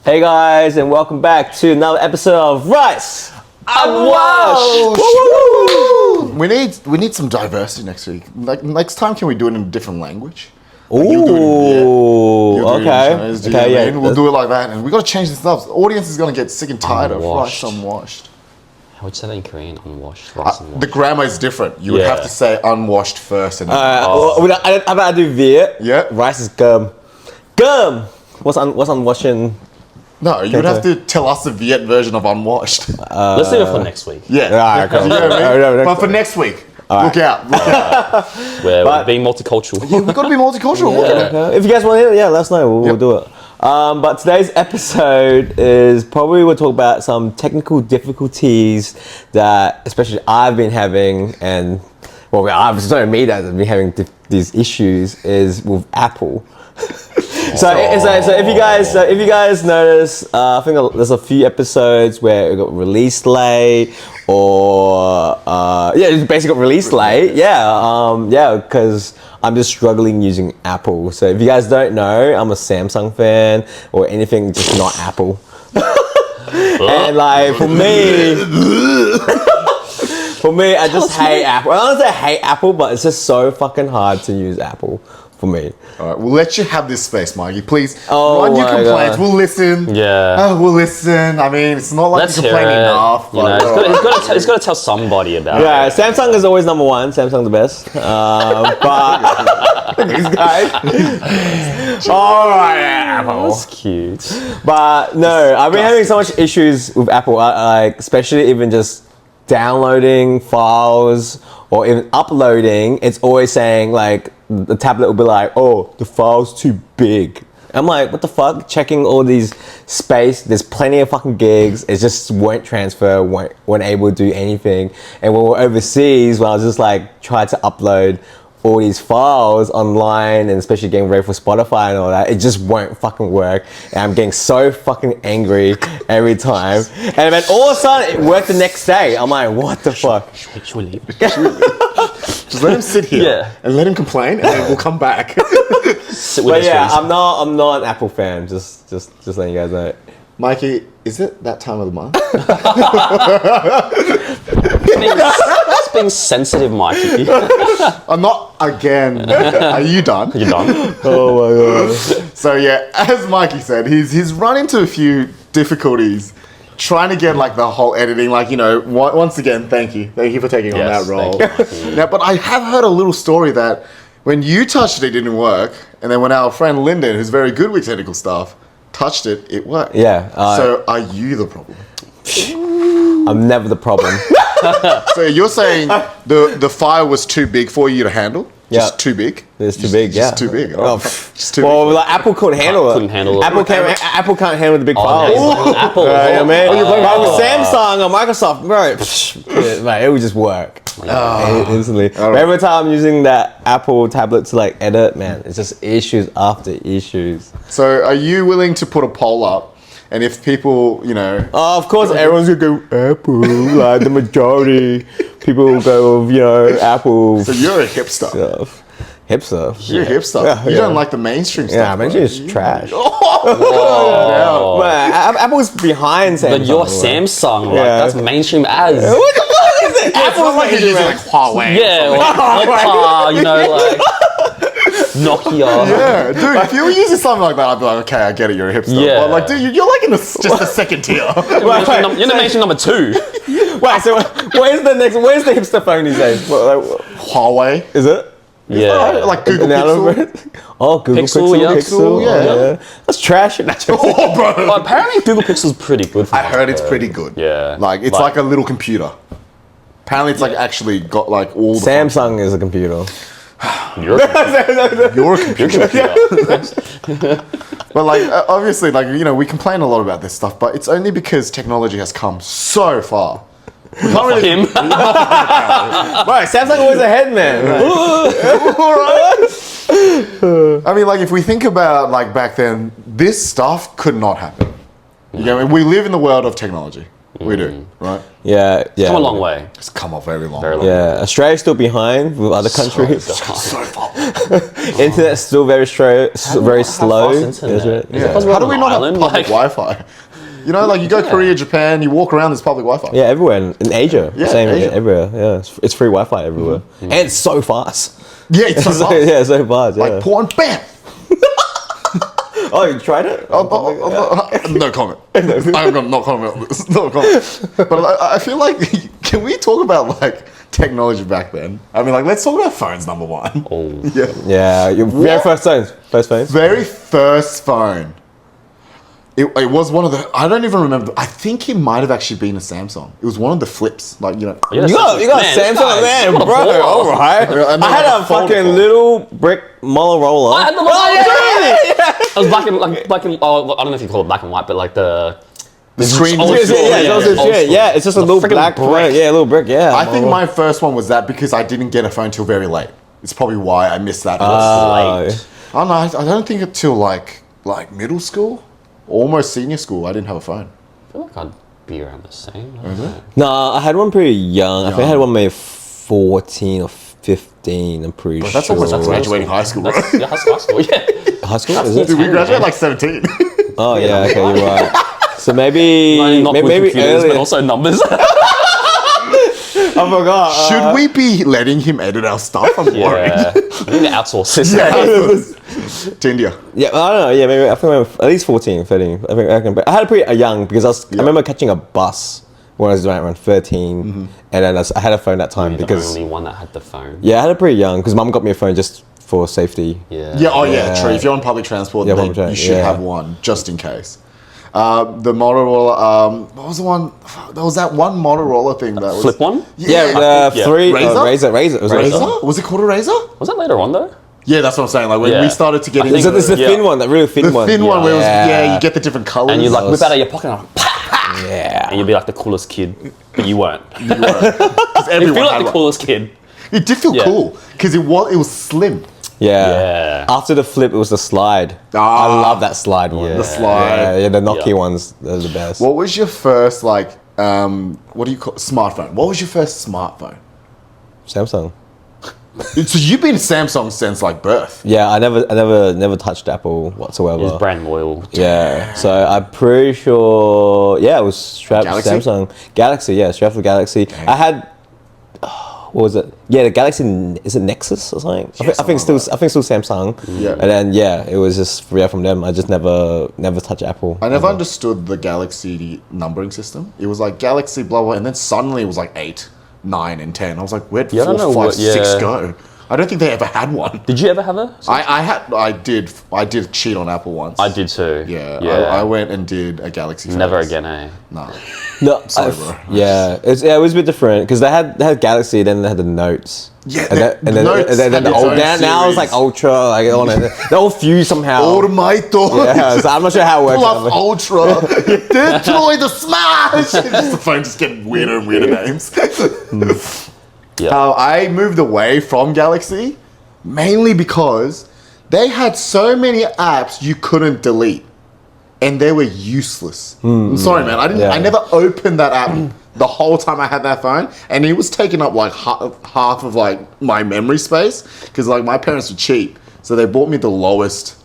Hey guys, and welcome back to another episode of Rice Unwashed. We need some diversity next week. Like next time, can we do it in a different language? Ooh, okay. We'll do it like that, and we got to change this up. The audience is gonna get sick and tired of Rice Unwashed. How would you say that in Korean? Unwashed. Rice unwashed. The grammar is different. You would have to say unwashed first, and then How about I do Viet? Yeah. Rice is gum. Gum. What's unwashing? no, you would have to tell us the Viet version of unwashed. Let's leave it for next week. Yeah. Alright, cool. You know what I mean? Alright, But for next week, look out. We're being multicultural. We've got to be multicultural. Look at it. If you guys want to hear it, let us know. We'll do it. But today's episode is probably we'll talk about some technical difficulties that, especially I've been having, and I've started me that have been having these issues is with Apple. So if you guys notice, I think there's a few episodes where it got released late, or it basically got released late. Because I'm just struggling using Apple. So if you guys don't know, I'm a Samsung fan or anything just not Apple. And like for me, I just hate Apple. I don't say I hate Apple, but it's just so fucking hard to use Apple. For me. All right, we'll let you have this space, Mikey. Please Oh run your my complaints. God. We'll listen. Yeah. We'll listen. I mean, it's not like Let's you're hear complaining it. enough. You know, he's got to tell somebody about Yeah, it. Samsung is always number one. Samsung the best. But these guys. All right, Apple. That's cute. But no, I've been having so much issues with Apple. Like, especially even just downloading files or even uploading. It's always saying like the tablet will be like, "Oh, the file's too big." I'm like, what the fuck? Checking all these space. There's plenty of fucking gigs. It just won't transfer. Won't able to do anything. And when we're overseas, when I was just like trying to upload all these files online, and especially getting ready for Spotify and all that, it just won't fucking work. And I'm getting so fucking angry every time. And then all of a sudden, it worked the next day. I'm like, what the fuck? Should we leave? Just let him sit here and let him complain, and then we'll come back. Sit with But us, yeah, please. I'm not an Apple fan. Just letting you guys know. Mikey, is it that time of the month? It's being sensitive, Mikey. I'm not again. Are you done? You're done. Oh my god. So yeah, as Mikey said, he's run into a few difficulties trying to get like the whole editing, like, you know, once again, thank you for taking on that role. Now, but I have heard a little story that when you touched it didn't work, and then when our friend Lyndon, who's very good with technical stuff, touched it, it worked. Yeah. So are you the problem? I'm never the problem. So you're saying the file was too big for you to handle? Just too big? It's too big, Just too big. Oh, just too well, big. like, Apple couldn't handle it. Couldn't handle it. Apple can't handle the big files. Apple. You know what I mean? Oh, But with Samsung or Microsoft, bro, mate, it would just work instantly. But every time I'm using that Apple tablet to like edit, man, it's just issues after issues. So are you willing to put a poll up? And if people, you know... Oh, of course, everyone's gonna go Apple. Like the majority, people will go with, you know, Apple. So you're a hipster. Stuff. Hipster. You're a hipster. Yeah, You don't like the mainstream stuff. Yeah, mainstream is trash. Oh. Man, Apple's behind Samsung. But you're Samsung, like, Yeah. that's mainstream as. What the fuck is it? Apple's like you're using like Huawei. Yeah, like Oppa, you know, like Nokia. Yeah, dude, if you were using something like that, I'd be like, okay, I get it, you're a hipster. Yeah. But like, dude, you're like in just a second tier. You're the mainstream number 2. Wait, so where's the hipster phone these days? Huawei. Is it? Yeah. Like Google Pixel. Oh, Google Pixel, yeah. Pixel, yeah. That's trash. Oh, bro. Well, apparently Google Pixel's pretty good for I heard it's pretty good. Yeah. Like, it's like a little computer. Apparently, it's like actually got like all the... Samsung is a computer. You're You're a computer. But like, obviously, like, you know, we complain a lot about this stuff, but it's only because technology has come so far. We can't really... him. Right, Samsung always ahead, man. I mean, like, if we think about, like, back then, this stuff could not happen. You know, I mean, we live in the world of technology. We do, right? Yeah, yeah. Come a long way. It's come off very long. Very long. Yeah, Australia's still behind with other countries. So far. Internet's still very very slow. fast internet? Is it? Is it 'cause we're How do on we an not island? have public Like- Wi-Fi? You know, like you go Yeah. Korea, Japan, you walk around, there's public Wi-Fi. Yeah, everywhere in Asia. Yeah, Same Asia. everywhere. Yeah, it's free Wi-Fi everywhere, and it's so fast. Yeah, it's so fast. Yeah, so fast. Yeah. Like porn, bam! Oh, you tried it? No comment. I'm gonna not comment on this. No comment. But I feel like, can we talk about like technology back then? I mean, like, let's talk about phones. Number one. Oh. Yeah. Yeah, your very What? first phone. First phone. Very first phone. It was one of the. I don't even remember. I think it might have actually been a Samsung. It was one of the flips, like you know. Yeah, You got Man, Samsung, guys, man, what a bro. baller. All right. And then I had like a a fold fucking phone. little brick Motorola. I had the It was black and oh, I don't know if you call it black and white, but like the screen. old Yeah, school, yeah, yeah, those are old shit. school. Yeah, it's just a little freaking black brick. brick. Yeah, a little brick. Yeah. I think my first one was that because I didn't get a phone till very late. It's probably why I missed that. late. I don't know. I don't think until like middle school, almost senior school. I didn't have a phone. I feel like I'd be around the same. I don't know. No, I had one pretty young. I think I had one maybe 14 or 15. I'm pretty But sure. that's almost graduating high school, bro. That's, yeah, that's high school. Yeah. High school. Is it? Dude, we graduated like 17. Oh yeah. Okay, you're right. So maybe Not with maybe computers, earlier. but also numbers. I forgot. Should we be letting him edit our stuff? I'm worried. yeah. I need to outsource this. To India. Yeah, I don't know. Yeah, maybe I think I was at least 14, 13. I think I can. I had a pretty young because I remember catching a bus when I was around 13, and then I had a phone that time The because only one that had the phone. yeah, I had it pretty young because mum got me a phone just for safety. Yeah. Yeah, oh yeah, true. If you're on public transport, Yeah, then public transport, you should yeah. have one just in case. The Motorola, what was the one? There was that one Motorola thing that was Flip one? Yeah, Yeah. three Razor? Razor. It was Razor? Razor. Was it called a Razor? Was that later on though? Yeah, that's what I'm saying. Like when Yeah. we started to get I into think It's the Yeah. thin one, that really thin the one. thin one where it was, Yeah. you get the different colors. And you like whip was- out of your pocket and like, "Pah!" Yeah. and you'd be like the coolest kid, but you weren't. because You everyone feel like had the one. coolest kid. It did feel Yeah. cool because it was slim. Yeah. Yeah. After the flip, it was the slide. Ah. I love that slide one. Yeah. The slide. Yeah, the Nokia Yeah. ones, they're the best. What was your first like? What do you call smartphone? What was your first smartphone? Samsung. So you've been Samsung since like birth. Yeah, I never touched Apple whatsoever. He's brand loyal. Yeah, so I'm pretty sure. Yeah, it was strapped Galaxy? Samsung Galaxy. Yeah, strapped for Galaxy. I had. What was it? Yeah, the Galaxy. Is it Nexus or something? I think still. I think still Samsung. Yeah. And then it was just from them. I just never touched Apple. I never understood the Galaxy numbering system. It was like Galaxy blah blah, and then suddenly it was like 8, 9, and 10. I was like, where'd Yeah, I don't 4, know 5, what- 6 yeah. go? I don't think they ever had one. Did you ever have a? I did cheat on Apple once. I did too. Yeah, Yeah. I went and did a Galaxy. Never phase. again, eh? No. No, Sorry, bro. Yeah, it was a bit different because they had Galaxy, then they had the Notes. Yeah, and then, the and then, Notes and then had the its old. own Now it's like series. Ultra, like on it. They're all fused somehow. Automator. Yeah, so I'm not sure how it works. Plus Ultra. Deploy the smash. Just the phone just getting weirder and weirder names. Yeah. I moved away from Galaxy mainly because they had so many apps you couldn't delete, and they were useless. I'm sorry, man. I didn't. Yeah. I never opened that app the whole time I had that phone, and it was taking up like half of like my memory space because like my parents were cheap, so they bought me the lowest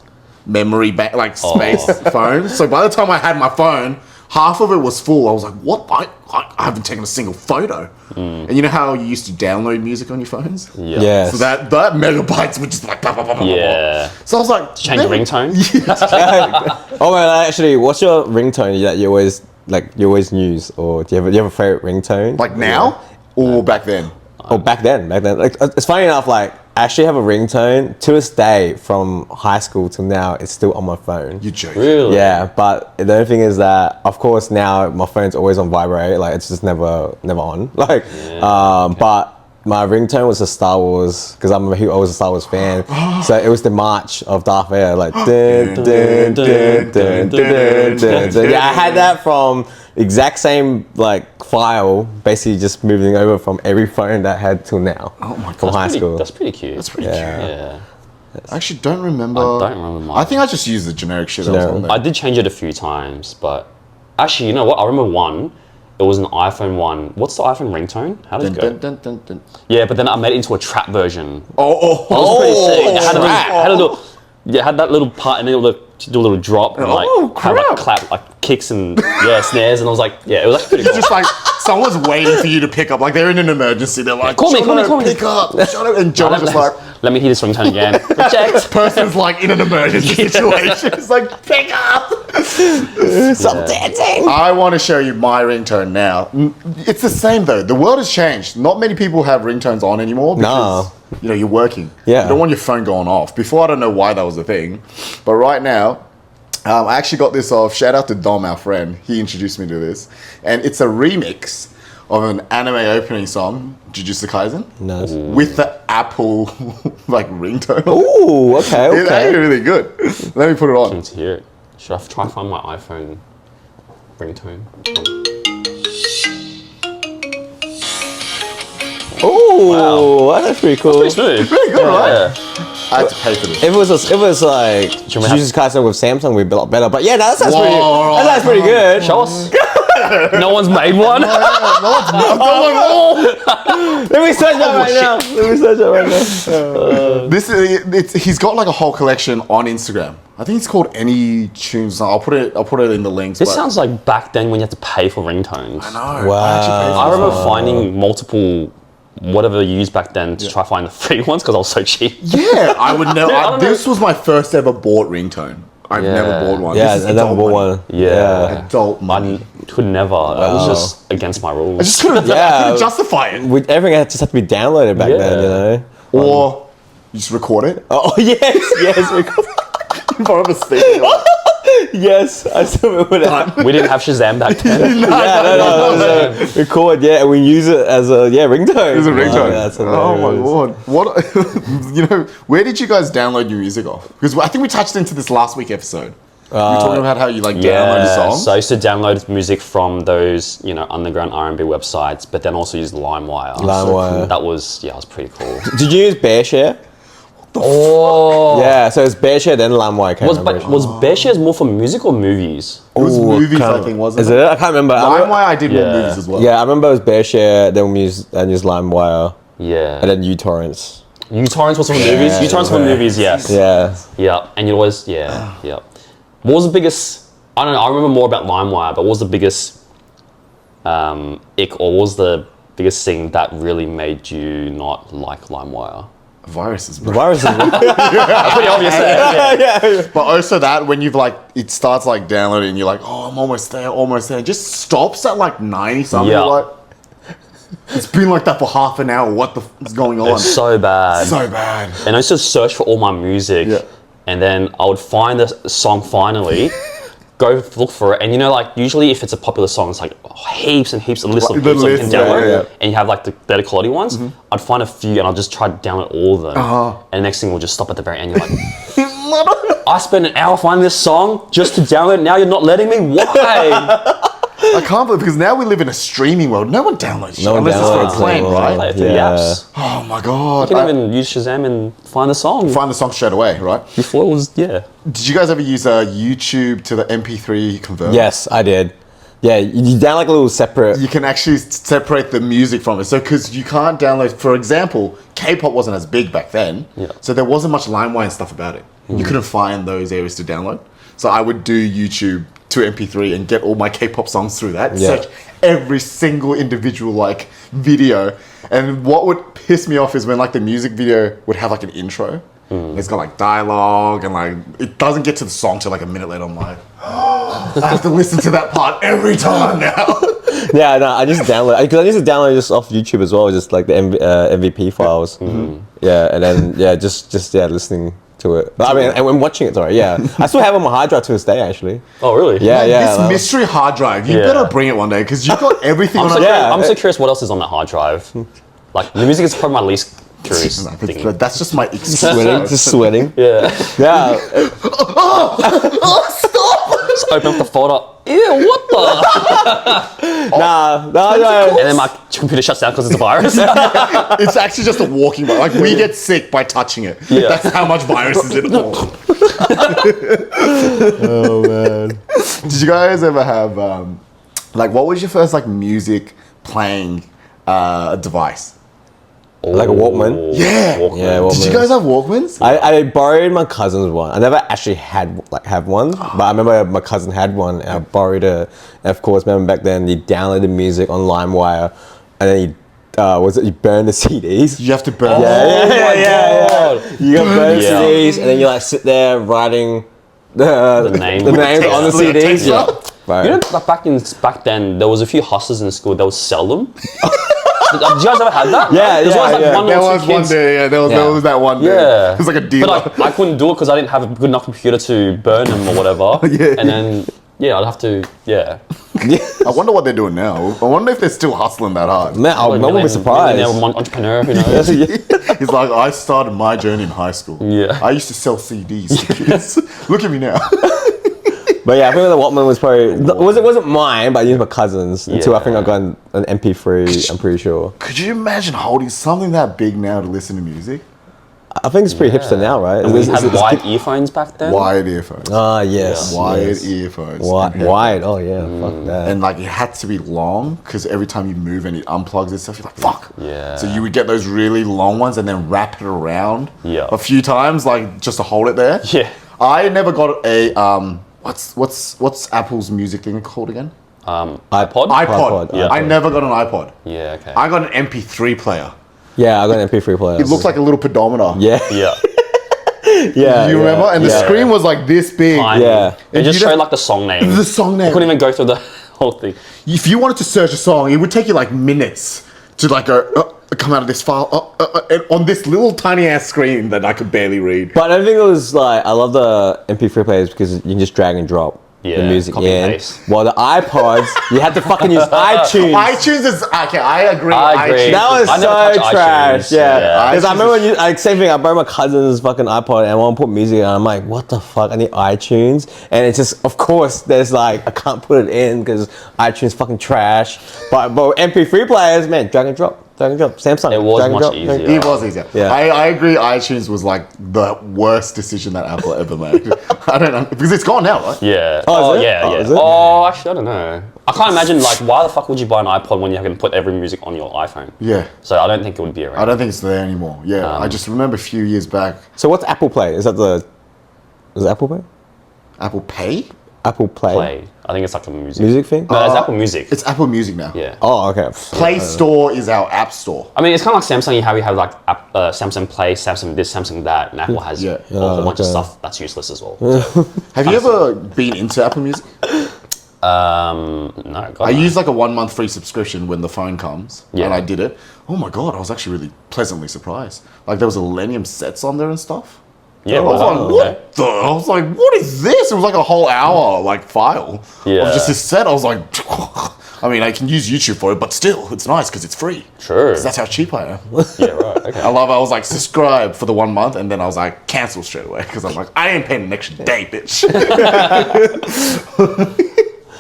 memory space phone. So by the time I had my phone, half of it was full. I was like, what? I haven't taken a single photo. And you know how you used to download music on your phones? Yeah. Yes. So that megabytes would just like blah, blah, blah, blah, blah. Yeah. So I was like, Change the ringtone. Oh well, actually, what's your ringtone that you always use, or do you have a favorite ringtone? Like now or back then? Oh, back then. Like, it's funny enough. Like, I actually have a ringtone to this day from high school till now. It's still on my phone. You joking? Really? Yeah, but the only thing is that, of course, now my phone's always on vibrate. Like, it's just never on. Like, but my ringtone was a Star Wars because I was a Star Wars fan. So it was the March of Darth Vader. Like, dun, dun, dun, dun, dun, dun, dun. So yeah, I had that from exact same like file, basically just moving over from every phone that I had till now. Oh my God. From high school. That's pretty cute. That's pretty Yeah. cute. Yeah. I actually don't remember. I don't remember mine. I think I just used the generic shit that was on there. I did change it a few times, but actually, you know what? I remember one. it was an iPhone one. What's the iPhone ringtone? How does it go? Dun, dun, dun, dun. Yeah, but then I made it into a trap version. Oh, It was pretty sick. It had, trap. it had that little part, and then it would do a little drop, and like have like clap, like kicks and snares, and I was like, yeah, it was actually pretty It's cool. just like someone's waiting for you to pick up. Like they're in an emergency. They're like, Call me, pick up. Shut up. And John's just like, Let me hear this ringtone again. Reject. person's like in an emergency situation. It's like, pick up. Stop dancing. I want to show you my ringtone now. It's the same though. The world has changed. Not many people have ringtones on anymore because you're working. Yeah. You don't want your phone going off. Before, I don't know why that was a thing, but right now, I actually got this off. Shout out to Dom, our friend. He introduced me to this, and it's a remix of an anime opening song, Jujutsu Kaisen, Nice. with the Apple like ringtone. Ooh, okay, It's okay. actually really good. Let me put it on. Need to hear it. Should I try to find my iPhone ringtone? Ooh, that's pretty cool. Pretty smooth. Pretty good, right? Yeah. I had to pay for this. If it was like you have- Jesus Kaisen with Samsung, we'd be a lot better. But yeah, no, that sounds pretty. Whoa, That sounds pretty good. Show us. No one's made one. Let me search that right now. Let me search that right now. This is he's got like a whole collection on Instagram. I think it's called Any Tunes. I'll put it in the links. This but sounds like back then when you had to pay for ringtones. no, Wow. I actually paid for I this. remember finding multiple whatever you used back then to try to find the free ones because I was so cheap. Yeah, I would know. I don't know. This was my first ever bought ringtone. I've Yeah. never bought one. Yeah, This is I never adult bought money. one. Yeah. Adult money. I could never. It was just against my rules. I just couldn't, I Yeah. couldn't justify it. Everything just had to be downloaded back then, you know. Or you just record it. Oh yes, because- Front of a speaker. yes, I still remember that. We didn't have Shazam back then. No. Record, yeah, and we use it as a ringtone. It's a ringtone. That's Oh my hilarious. lord! What? Where did you guys download your music off? Because I think we touched into this last week episode. We were talking about how you like download a song. So I used to download music from those, underground R&B websites, but then also use LimeWire. LimeWire. That was pretty cool. Did you use BearShare? Oh. Yeah, so it's BearShare then LimeWire. I can't remember. Was BearShares more for music or movies? It was Ooh, movies, can't- I think, wasn't Is it? it? I can't remember. LimeWire, I did more Yeah. movies as well. Yeah, I remember it was BearShare, then we used LimeWire, Yeah. and then uTorrents. uTorrents was for movies? uTorrents for movies, yes. Yeah. Yeah, and you always, yeah. What was the biggest, I don't know, I remember more about LimeWire, but what was the biggest ick, or what was the biggest thing that really made you not like LimeWire? Viruses, bro. Viruses. Pretty obvious there. Yeah. But also that when you've like, it starts like downloading and you're like, oh, I'm almost there. It just stops at like 90 something. Yeah. Like, it's been like that for half an hour. What the f is going on? It's so bad. So bad. And I used to search for all my music, Yeah. and then I would find the song finally, go look for it, and usually if it's a popular song, it's like heaps and heaps of lists of Like the hits that you can list, yeah, download, yeah. and you have like the better quality ones. I'd find a few, and I'll just try to download all of them, and the next thing will just stop at the very end. You're like, I spent an hour finding this song just to download it. Now you're not letting me. Why? I can't believe, because now we live in a streaming world. No one downloads shit No one unless it's downloads for a plane, it, right? Play it through Yeah. the apps. Oh my god. You can even use Shazam and find the song. find the song straight away, right? Before it was, Did you guys ever use YouTube to the MP3 converter? Yes, I did. Yeah, you down like a little separate. You can actually separate the music from it. So, because you can't download, for example, K-pop wasn't as big back then. Yeah. So there wasn't much LimeWire and stuff about it. You couldn't find those areas to download. So I would do YouTube to MP3 and get all my K-pop songs through that. Yeah. Search every single individual like video. And what would piss me off is when like the music video would have like an intro. It's got like dialogue and like it doesn't get to the song till like a minute later. I'm like, I have to listen to that part every time now. Yeah, no, I just download because I used to download just off YouTube as well, just like the MVP files. Yeah, and then just listening to it. But I mean, and when watching it, sorry, yeah, I still have it on my hard drive to this day, actually. Oh, really? Yeah, yeah. This like- mystery hard drive, you Yeah. better bring it one day because you've got everything on it. Yeah. I'm so curious what else is on that hard drive. Like, the music is probably my least curious thing. That's just my excuse. sweating, just sweating. Yeah. Yeah, Just open up the folder. Ew, what the? no. And then my computer shuts down because it's a virus. It's actually just a walking virus. Like we get sick by touching it. Yeah. That's how much virus is in it. Oh man. Did you guys ever have Like, what was your first like music playing device? Like a Walkman? Yeah. Walkman. Yeah, Walkman. Did you guys have Walkmans? I borrowed my cousin's one. I never actually have one, but I remember my cousin had one, and I borrowed it. And of course, remember back then, you downloaded music on LimeWire, and then you burn the CDs? You have to burn. Yeah. You got burn Yeah. CDs, and then you like sit there writing the name. the names on the With the CDs. text Yeah. on? Right. You know, like back then, there was a few hustlers in school that would sell them. Did you guys ever had that? Yeah, There's yeah, always like yeah. one There or two was one kids. day, there was that one day. Yeah. It was like a dealer. But I couldn't do it because I didn't have a good enough computer to burn them or whatever. Yeah. And then, I'd have to, I wonder what they're doing now. I wonder if they're still hustling that hard. Man, I wouldn't be surprised. Millionaire entrepreneur, who knows? He's like, I started my journey in high school. Yeah. I used to sell CDs to kids. Look at me now. But yeah, I think the Walkman was probably it wasn't mine, but I used my cousin's until I think I got an MP3. I'm pretty sure. Could you imagine holding something that big now to listen to music? I think it's pretty hipster now, right? And we had wired earphones back then. Wired earphones. Ah, yes. Wired yes. earphones. Wide. Oh yeah, fuck that. And like it had to be long because every time you move and it unplugs and stuff, you're like, fuck. Yeah. So you would get those really long ones and then wrap it around Yeah. a few times, like just to hold it there. Yeah. I never got a what's Apple's music thing called again? iPod? iPod. Yeah. I never got an iPod. Yeah, okay. I got an MP3 player. Yeah, I got an MP3 player. It looked like a little pedometer. Yeah, yeah. yeah. You remember? And the yeah. screen was like this big. Tiny. Yeah. It just you don't- showed like the song name. The song name. I couldn't even go through the whole thing. If you wanted to search a song, it would take you like minutes to like go come out of this file and on this little tiny ass screen that I could barely read. But I think it was like I love the MP3 players because you can just drag and drop the Yeah, music copy and in. paste. While the iPods, you had to fucking use iTunes. iTunes is okay. I agree. I agree. iTunes. That was I never so touched trash. iTunes. Yeah, Yeah. because I iTunes remember is- when like same thing. I borrowed my cousin's fucking iPod and I want to put music in. And I'm like, what the fuck? I need iTunes, and it's just, of course, there's like I can't put it in because iTunes fucking trash. But MP3 players, man, drag and drop. Samsung. It was drag and much drop. easier. It was easier. Yeah. I agree. iTunes was like the worst decision that Apple ever made. I don't know because it's gone now, right? Yeah. Oh, is it? yeah, Oh, yeah. is it? Oh, actually, I don't know. I can't imagine, like, why the fuck would you buy an iPod when you can put every music on your iPhone? Yeah. So I don't think it would be I around. don't think it's there anymore. Yeah. I just remember a few years back, So what's Apple Play? Is it Apple Play? Apple Pay. Apple Play. Play. I think it's like a music. Music thing? No, it's Apple Music. It's Apple Music now. Yeah. Oh, okay. Play Store is our app store. I mean, it's kind of like Samsung. You have like Samsung Play, Samsung this, Samsung that, and Apple has Yeah. a whole bunch of okay. stuff that's useless as well. Have you ever been into Apple Music? No, God, I no. use like a 1 month free subscription when the phone comes, Yeah. and I did it. Oh my god, I was actually really pleasantly surprised. Like there was Millennium sets on there and stuff. Yeah, I was wow, like, okay. what the? I was like, what is this? It was like a whole hour like file Yeah. of just this set. I was like, I mean, I can use YouTube for it, but still, it's nice because it's free. Sure. 'Cause that's how cheap I am. Yeah, right. Okay. I was like, subscribe for the 1 month, and then I was like, cancel straight away because I'm like, I ain't paying an extra day, bitch.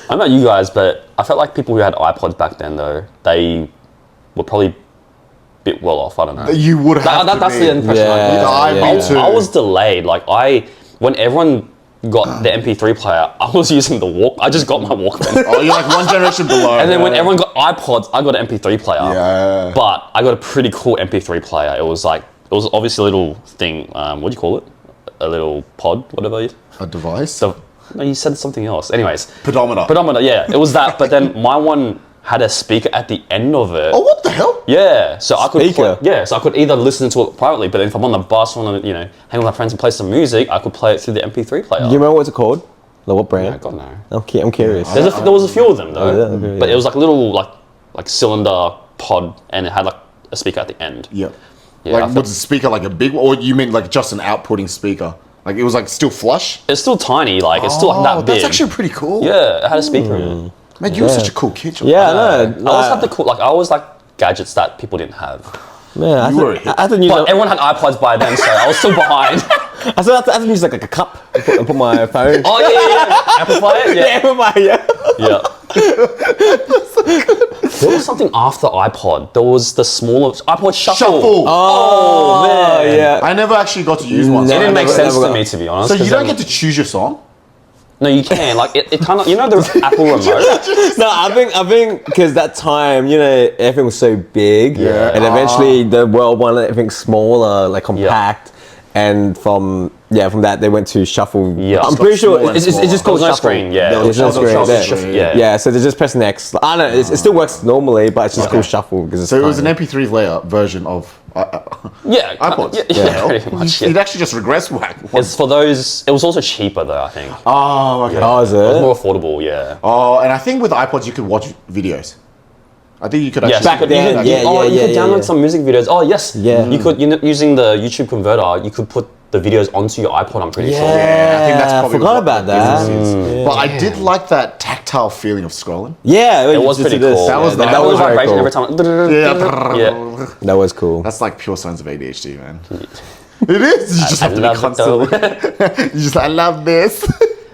I don't know you guys, but I felt like people who had iPods back then, though, they were probably a bit well off. I don't know. You would have to That's be. the impression I Yeah, got. me too. I was delayed. Like when everyone got the MP3 player, I was using the Walk. I just got my Walkman. Oh, you're like one generation below. And then when everyone got iPods, I got an MP3 player. Yeah. But I got a pretty cool MP3 player. It was obviously a little thing. What do you call it? A little pod, whatever. A device? So no, you said something else. Anyways, Pedometer. pedometer. Yeah, it was that. But then my one had a speaker at the end of it. Oh, what the hell? Yeah, so I could Speaker? so I could either listen to it privately, but then if I'm on the bus, want to hang with my friends and play some music, I could play it through the MP3 player. Do you remember what's it called? Like what brand? Yeah, God no. I'm curious. There was a few of them though, yeah, okay, but yeah. it was like a little like cylinder pod, and it had like a speaker at the end. Yeah. Yeah, I Like, felt- was the speaker like a big one? Or you mean like just an outputting speaker? Like, it was like still flush? It's still tiny, like it's still like that big. That's actually pretty cool. Yeah, it had a speaker in it. Man, you were such a cool kid. John. Yeah, I no. always had the cool, I always like gadgets that people didn't have. Man, You were a hit. I had to use But everyone had iPods by then, so I was still behind. I had to use like a cup and put my phone. Oh yeah. Amplify it? yeah. Yeah. There was something after iPod. There was the smaller iPod Shuffle. Shuffle. Oh, man. yeah. I never actually got to use one. It so I didn't make never- sense never to got- me, to be honest. So you 'cause don't then- get to choose your song? No, you can. Like, it kind of, you know the Apple remote? No, I think because that time, everything was so big, Yeah. and eventually the world wanted everything smaller, like compact, and from that they went to shuffle. Yeah. I'm It's pretty sure smaller it's and just There called was no shuffle. screen, yeah. There's no screen there. Yeah. Yeah, so they just press next. I don't know, it still works normally, but it's just called shuffle because it's So it was an tiny. MP3 layer version of Yeah. iPods. Yeah, pretty much. It Yeah. actually just regressed back. It's for those, it was also cheaper though, I think. Oh, okay. Oh, is It was it? more affordable, yeah. Oh, and I think with iPods you could watch videos. I think you could actually. Yes, Back then, you could download yeah. some music videos. Oh, yes. Yeah. You could, using the YouTube converter, you could put the videos onto your iPod, I'm pretty sure. Yeah, I think that's probably forgot what about the that. difference is. But I did like that tactile feeling of scrolling. Yeah, It was pretty cool. That was that nice. was very vibration cool. every time. Yeah. That was cool. That's like pure signs of ADHD, man. It is. You just have to be love it though. constantly. You just, I love this.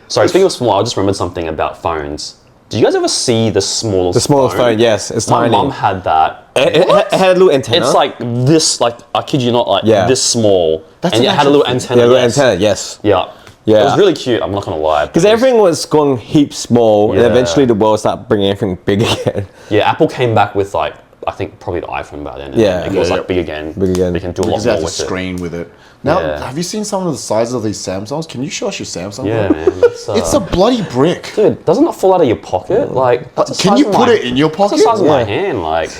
Sorry, speaking of small, I just remembered something about phones. Did you guys ever see the smallest The smallest phone, yes, it's My tiny. mum had that. It had a little antenna. It's like this, like, I kid you not, like Yeah. this small. That's and an it had a actual little thing. antenna. yeah, little yes. antenna, yes. Yeah. Yeah. It was really cute, I'm not gonna lie. Because everything was going heaps small, and Yeah. eventually the world started bringing everything big again. Yeah, Apple came back with, like, I think probably the iPhone back then. and Yeah. It was Yeah, like big again. Big again. They can do a lot Because you more have to with it. screen with it. Now, Yeah. have you seen some of the sizes of these Samsungs? Can you show us your Samsung? Yeah, bro? man. It's a bloody brick. Dude, doesn't it fall out of your pocket? Like, that's the Can size you of put my- it in your That's the pocket? size of my Yeah. hand, like,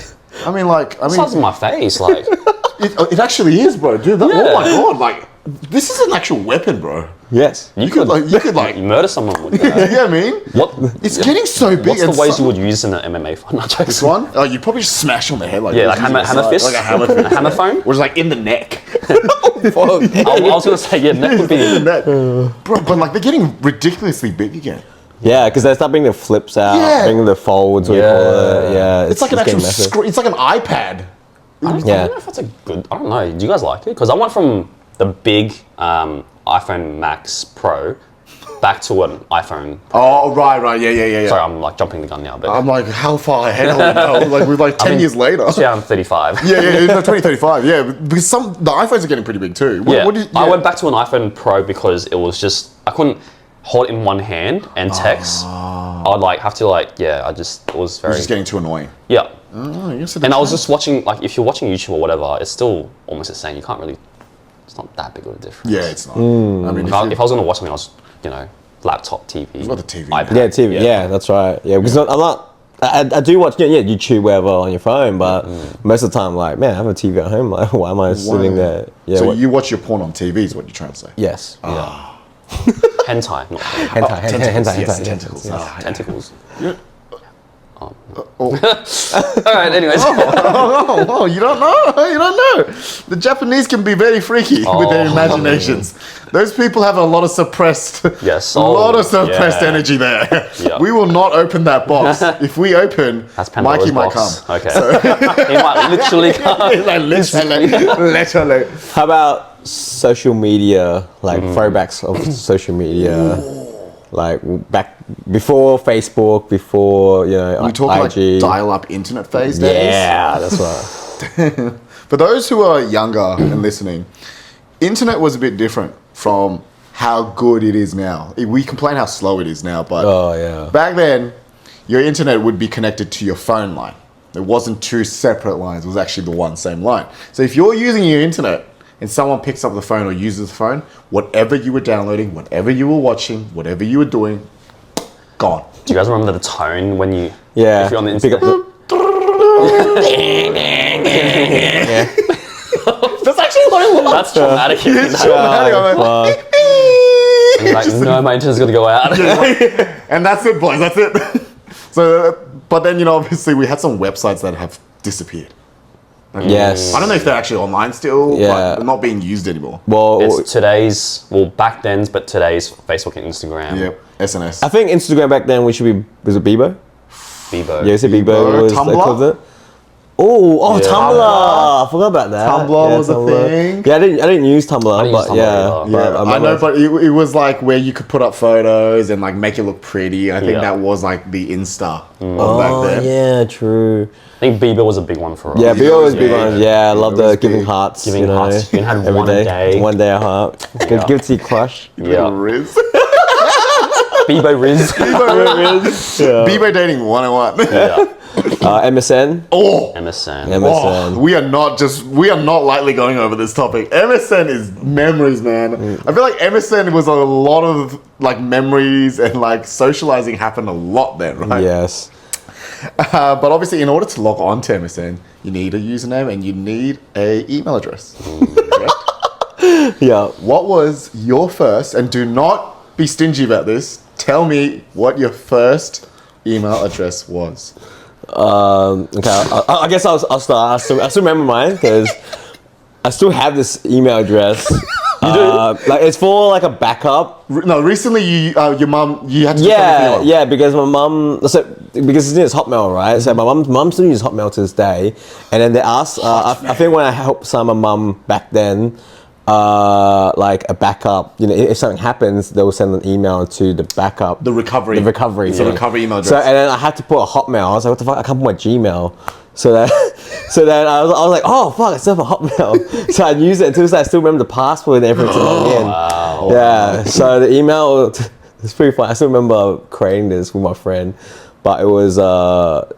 I mean, the size of my face, like. it actually is, bro. Dude, oh Yeah. my god, like, this is an actual weapon, bro. Yes. You could like, You murder someone with that. you know what I mean? What? It's getting so big. What's the and ways so- you would use in an MMA fight? Not jokes. This one? Oh, you probably just smash on the head like Yeah, this, like using hammer the side, fist? like a hammer fist. A hammer phone? Or just like in the neck. I was gonna say, yeah, neck would in the be. neck. Bro, but like they're getting ridiculously big again. Yeah, because they start bringing the flips out, Yeah. bringing the folds, what you call it. Yeah. It's like an getting actual massive. screen. It's like an iPad. I don't Yeah. know if that's a good. I don't know. Do you guys like it? Because I went from the big iPhone Max Pro back to an iPhone. Oh, right, yeah. Sorry, I'm like jumping the gun now, but I'm like, how far ahead are we now? Like, we're like 10 years later. yeah, I'm 35. Yeah, no, 2035, yeah. Because the iPhones are getting pretty big too. Yeah, What do you, I went back to an iPhone Pro because it was just I couldn't hold it in one hand and text. I'd like have to like it was very It's just getting too annoying. yeah. Oh, I guess it And I was makes just watching like if you're watching YouTube or whatever, it's still almost the same. You can't really. It's not that big of a difference. sense. Yeah, it's not. I mean, If I was gonna watch something, I was laptop TV. got the TV. iPad. Yeah, TV. Yeah, that's right. Yeah, because I'm not. I do watch YouTube wherever on your phone, but most of the time, like, man, I have a TV at home. Like, why am I sitting there? Yeah. So you watch your porn on TV is what you're trying to say? Yes. Hentai, not Hentai. Tentacles. tentacles. Oh. All right. Anyways. Oh, you don't know? You don't know. The Japanese can be very freaky with their Oh. imaginations. Those people have a lot of suppressed, Yes. a lot of suppressed yeah. energy there. Yeah. We will not open that box. If we open, That's Pandora's Mikey might box. come. Okay. He might literally come. Like, literally. How about social media, like throwbacks of social media, like back before Facebook, before We talk like IG. dial-up internet phase days. Yeah, that's right. For those who are younger and listening, internet was a bit different from how good it is now. We complain how slow it is now, but Oh yeah. back then, your internet would be connected to your phone line. It wasn't two separate lines. It was actually the one same line. So if you're using your internet and someone picks up the phone or uses the phone, whatever you were downloading, whatever you were watching, whatever you were doing, gone. Do you guys remember the tone when you? Yeah. If you're on the Pick up internet. That's actually what it was. That's traumatic. Traumatic. I'm like, fuck. And you're like, no, my internet's gonna go out. and that's it, boys. That's it. So, but then, obviously we had some websites that have disappeared. Yes. I don't know if they're actually online still, Yeah. but they're not being used anymore. Well, It's today's, back then's, but today's Facebook and Instagram. Yep, SNS. I think Instagram back then was it Bebo? Bebo. Yeah, is it Bebo Bebo, was Tumblr? they called it? Oh, Yeah. Tumblr! I forgot about that. Tumblr was a thing. Yeah, I didn't use Tumblr, didn't but use Tumblr yeah, either. but Yeah, I remember- know, but it was like where you could put up photos and like make it look pretty. I think Yeah. that was like the Insta of Oh back then. yeah, true. I think Bebo was a big one for us. Yeah, Bebo was a big yeah. one. Yeah, I love It the was giving big. hearts. Giving you know, hearts. You can have every one a day. One day a heart. Give it to your crush. Yeah. Riz. Bebo Riz. Bebo dating 101. Yeah. MSN. Oh. MSN. MSN. We are not lightly going over this topic. MSN is memories, man. I feel like MSN was a lot of like memories and like socializing happened a lot there, right? Yes. But obviously, in order to log on to MSN, you need a username and you need a email address. Correct? Yeah. What was your first? And do not be stingy about this. Tell me what your first email address was. Okay. I guess I'll start. I still remember mine because I still have this email address. You do? Like it's for like a backup. No, recently your mum you had to put something on. Yeah, because my mum, because it's Hotmail, right? So my mum still uses Hotmail to this day, and then they asked. I think when I helped some of my mum back then, like a backup, if something happens, they will send an email to the backup, The recovery. It's a recovery email address. So and then I had to put a Hotmail. I was like, what the fuck? I can't put my Gmail. So then I was like, oh fuck, it's still a Hotmail. So I used it until I still remember the password and everything to log in. Wow. Yeah. So the email, it's pretty fun. I still remember creating this with my friend, but it was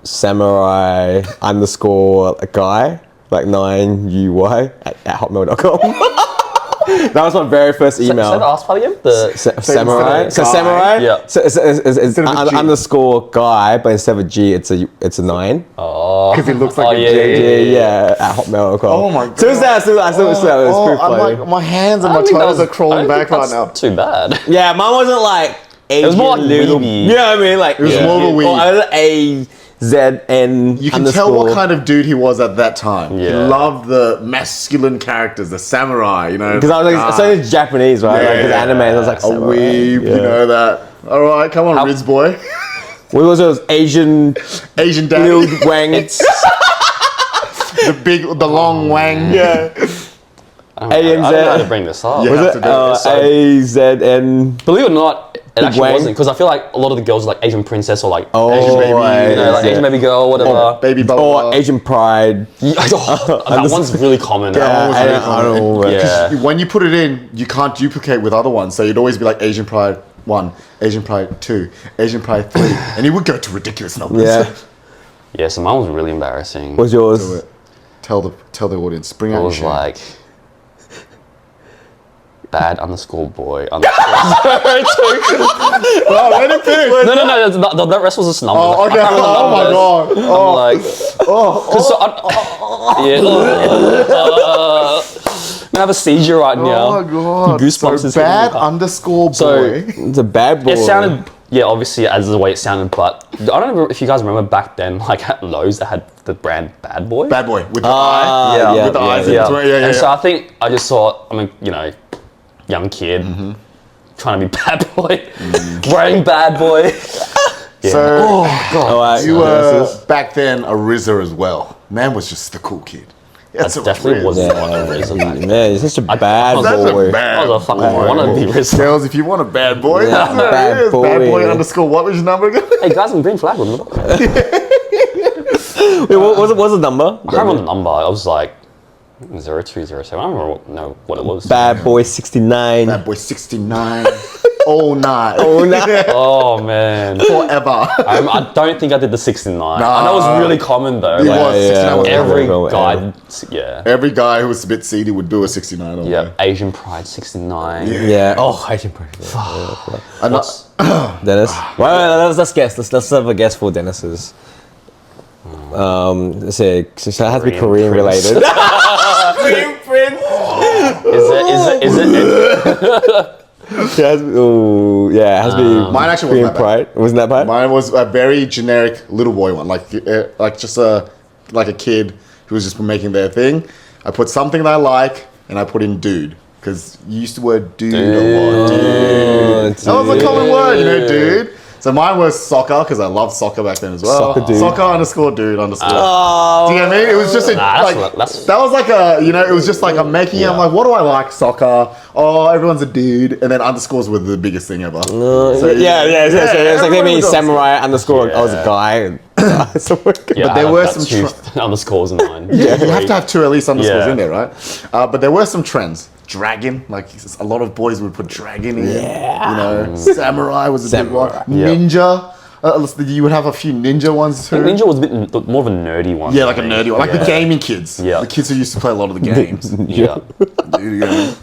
samurai _ guy like 9UY at hotmail.com. That was my very first email. Say the last part again? The Samurai. So Guy. samurai. Yeah. So it's Instead of a G. _ guy, but instead of a G, it's a 9. Oh. Because it looks like a yeah, J. Yeah, at hotmail.com. Oh my god. To this day, I still it was pretty I'm funny. like, my hands and I my don't think toes that are crawling I don't back think right now. that's too bad. Yeah, mine wasn't like Asian was more like little. weeby. You know what I mean? Like It was more of a weeb. I was AZN. You can tell what kind of dude he was at that time. He Yeah. loved the masculine characters, the samurai, Because I was like, so it's Japanese, right? Yeah, Like, because anime, I was like, a samurai. weeb, Yeah. you know that. All right, come on, Riz boy. What was those Asian Asian little daddy. wang? the long wang. Yeah. I don't know how to bring this up. Yeah. Was have it to do it. AZN? Believe it or not, it actually wang? wasn't, because I feel like a lot of the girls are like Asian princess or like Oh, Asian baby, baby, like Asian baby girl, whatever. Baby bubble. Or Asian pride. That one's really common. Yeah. I don't know. Yeah. When you put it in, you can't duplicate with other ones. So you'd always be like Asian Pride 1, Asian Pride 2, Asian Pride 3. And it would go to ridiculous numbers. Yeah. Yeah, so mine was really embarrassing. What's Do yours? it. Tell the audience. Bring It out your was shame. like bad _boy _ Oh, let it finish. No, that rest was just numbers. Oh, okay. I can't remember Oh my numbers. god. I'm like, I'm gonna have a seizure right now. Oh my god. Goosebumps So is hitting me bad hard. _ So- boy. It's a bad boy. It sounded, yeah, obviously as the way it sounded, but I don't know if you guys remember back then, like at Lowe's, they had the brand Bad Boy. Bad boy with the eye. yeah, With the eyes in yeah. between. Yeah. And so I think I just saw, young kid trying to be bad boy, wearing bad boy. Yeah. So Alright, you this were is- back then a RZA as well. Man was just the cool kid. That definitely wasn't one of the reasons. Man, you're such a bad was- That's boy. a bad I was a fucking boy. wannabe RZA. Girls, if you want a bad boy, Yeah, that's what bad it is. Bad boy. boy _ what was your number again? Hey guys, I'm green flag, remember? Wait, what's the number? I can't remember the number. I was like 0207. I don't remember what it was. Bad boy 69. Bad boy 69. All night. Oh, no. Oh man. Forever. I don't think I did the 69. I know it was really common though. It Like, was. 69 was every common. guy, yeah. Every guy who was a bit seedy would do a 69 on Yeah, there. Asian Pride 69. Yeah. Oh, Asian pride. And What's, Dennis? Well, let's guess. Let's have a guess for Dennis's. Let's see. So it has to be Korean Korean prince. related. is it It has to be Mine actually Korean wasn't that bad. pride. Wasn't that bad? mine was a very generic little boy one, like just a kid who was just making their thing. I put something that I like, and I put in dude. Because you used the word dude a lot. Dude. That was a common word, dude. So mine was soccer, because I loved soccer back then as well. Soccer dude. Soccer _ dude _ Oh. Do you get me? It was just that's- that was like a, it was just like I'm making it. I'm like, what do I like? Soccer. Oh, everyone's a dude. And then underscores were the biggest thing ever. So, So it's like everyone maybe was samurai _ I was a guy. Yeah, there were some some underscores in mine. Yeah, you have to have 2 at least underscores Yeah. in there, right? But there were some trends. dragon. Like a lot of boys would put dragon in. Yeah. You know, samurai was a big one. Yeah. Ninja. You would have a few ninja ones too. I think Ninja was a bit more of a nerdy one. Yeah, like a nerdy one. Like the gaming kids. Yeah. The kids who used to play a lot of the games. Yeah. Dude, yeah.